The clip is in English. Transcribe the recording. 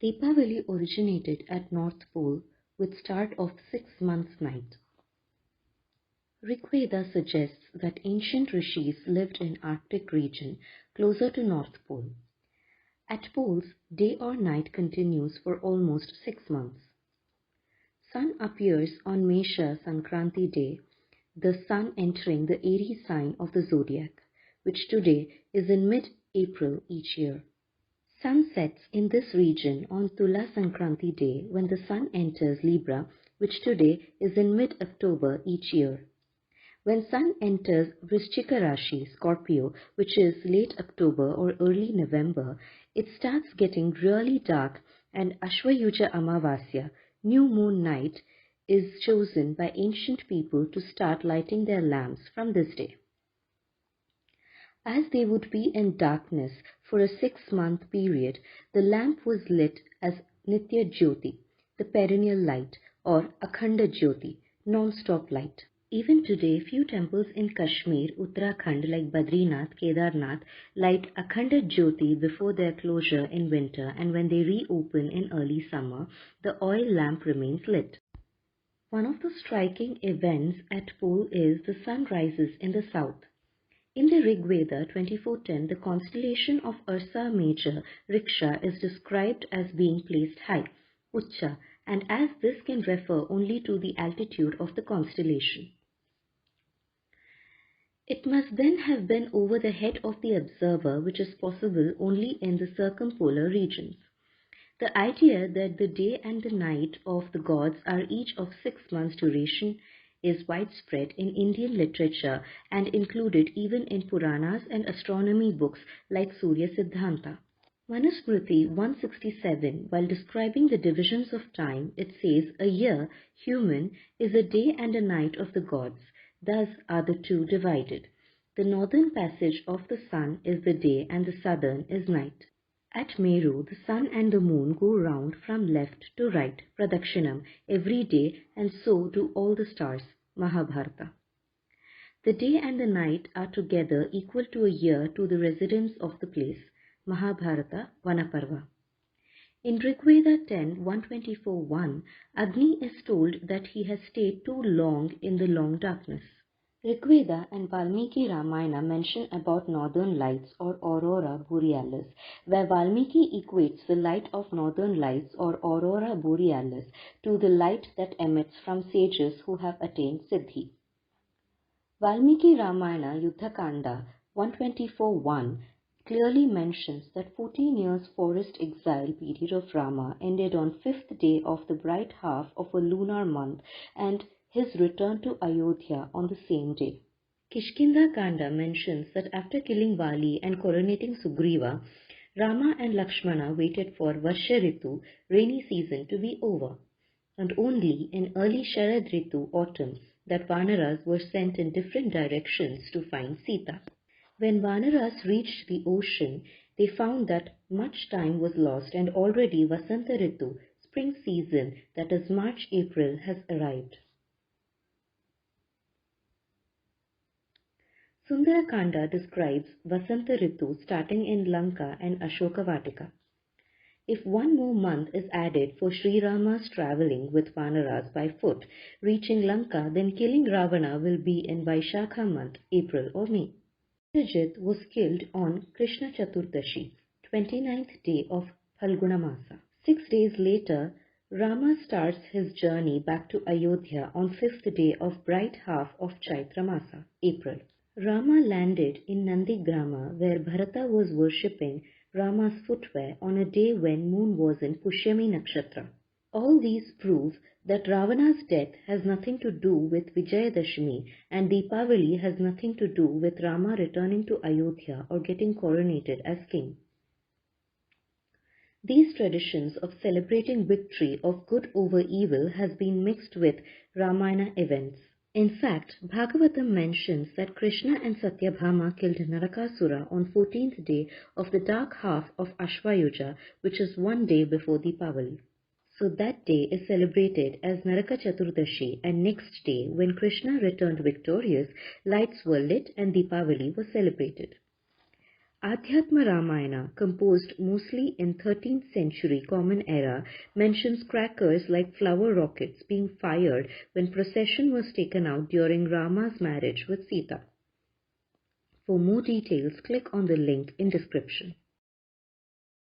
Deepavali originated at North Pole with start of 6 months night. Rig Veda suggests that ancient rishis lived in Arctic region closer to North Pole. At poles, day or night continues for almost 6 months. Sun appears on Mesha Sankranti day, the sun entering the Aries sign of the zodiac, which today is in mid-April each year. Sun sets in this region on Tula Sankranti day when the sun enters Libra, which today is in mid-October each year. When sun enters Vrishchika Rashi, Scorpio, which is late October or early November, it starts getting really dark, and Ashwayuja Amavasya, new moon night, is chosen by ancient people to start lighting their lamps from this day. As they would be in darkness for a 6-month period, the lamp was lit as Nitya Jyoti, the perennial light, or Akhanda Jyoti, non-stop light. Even today, few temples in Kashmir, Uttarakhand like Badrinath, Kedarnath light Akhanda Jyoti before their closure in winter, and when they reopen in early summer, the oil lamp remains lit. One of the striking events at pole is the sun rises in the south. In the Rig Veda 24:10, the constellation of Ursa Major, Riksha, is described as being placed high, Ucha, and as this can refer only to the altitude of the constellation. It must then have been over the head of the observer, which is possible only in the circumpolar regions. The idea that the day and the night of the gods are each of 6 months duration is widespread in Indian literature and included even in Puranas and astronomy books like Surya Siddhanta. Manusmriti 167, while describing the divisions of time, it says a year, human, is a day and a night of the gods. Thus are the two divided. The northern passage of the sun is the day and the southern is night. At Meru, the sun and the moon go round from left to right, Pradakshinam, every day, and so do all the stars, Mahabharata. The day and the night are together equal to a year to the residents of the place, Mahabharata Vanaparva. In Rig Veda 10:124:1, Agni is told that he has stayed too long in the long darkness. Rig Veda and Valmiki Ramayana mention about northern lights or aurora borealis, where Valmiki equates the light of northern lights or aurora borealis to the light that emits from sages who have attained Siddhi. Valmiki Ramayana Yuddhakanda 124:1 clearly mentions that 14 years forest exile period of Rama ended on 5th day of the bright half of a lunar month and his return to Ayodhya on the same day. Kishkinda Kanda mentions that after killing Vali and coronating Sugriva, Rama and Lakshmana waited for Varsha Ritu, rainy season, to be over, and only in early Sharad Ritu, autumn, that Vanaras were sent in different directions to find Sita. When Vanaras reached the ocean, they found that much time was lost and already Vasanta Ritu, spring season, that is March-April, has arrived. Sundarakanda describes Vasanta Ritu starting in Lanka and Ashoka Vatika. If one more month is added for Sri Rama's travelling with Vanaras by foot, reaching Lanka, then killing Ravana will be in Vaishakha month, April or May. Indrajit was killed on Krishna Chaturdashi, 29th day of Phalguna Masa. 6 days later, Rama starts his journey back to Ayodhya on 5th day of bright half of Chaitra Masa, April. Rama landed in Nandigrama, where Bharata was worshipping Rama's footwear on a day when moon was in Pushyami Nakshatra. All these prove that Ravana's death has nothing to do with Vijayadashmi and Deepavali has nothing to do with Rama returning to Ayodhya or getting coronated as king. These traditions of celebrating victory of good over evil has been mixed with Ramayana events. In fact, Bhagavatam mentions that Krishna and Satyabhama killed Narakasura on 14th day of the dark half of Ashwayuja, which is one day before Deepavali. So that day is celebrated as Naraka Chaturdashi, and next day, when Krishna returned victorious, lights were lit and Deepavali was celebrated. Adhyatma Ramayana, composed mostly in 13th century Common Era, mentions crackers like flower rockets being fired when procession was taken out during Rama's marriage with Sita. For more details, click on the link in description.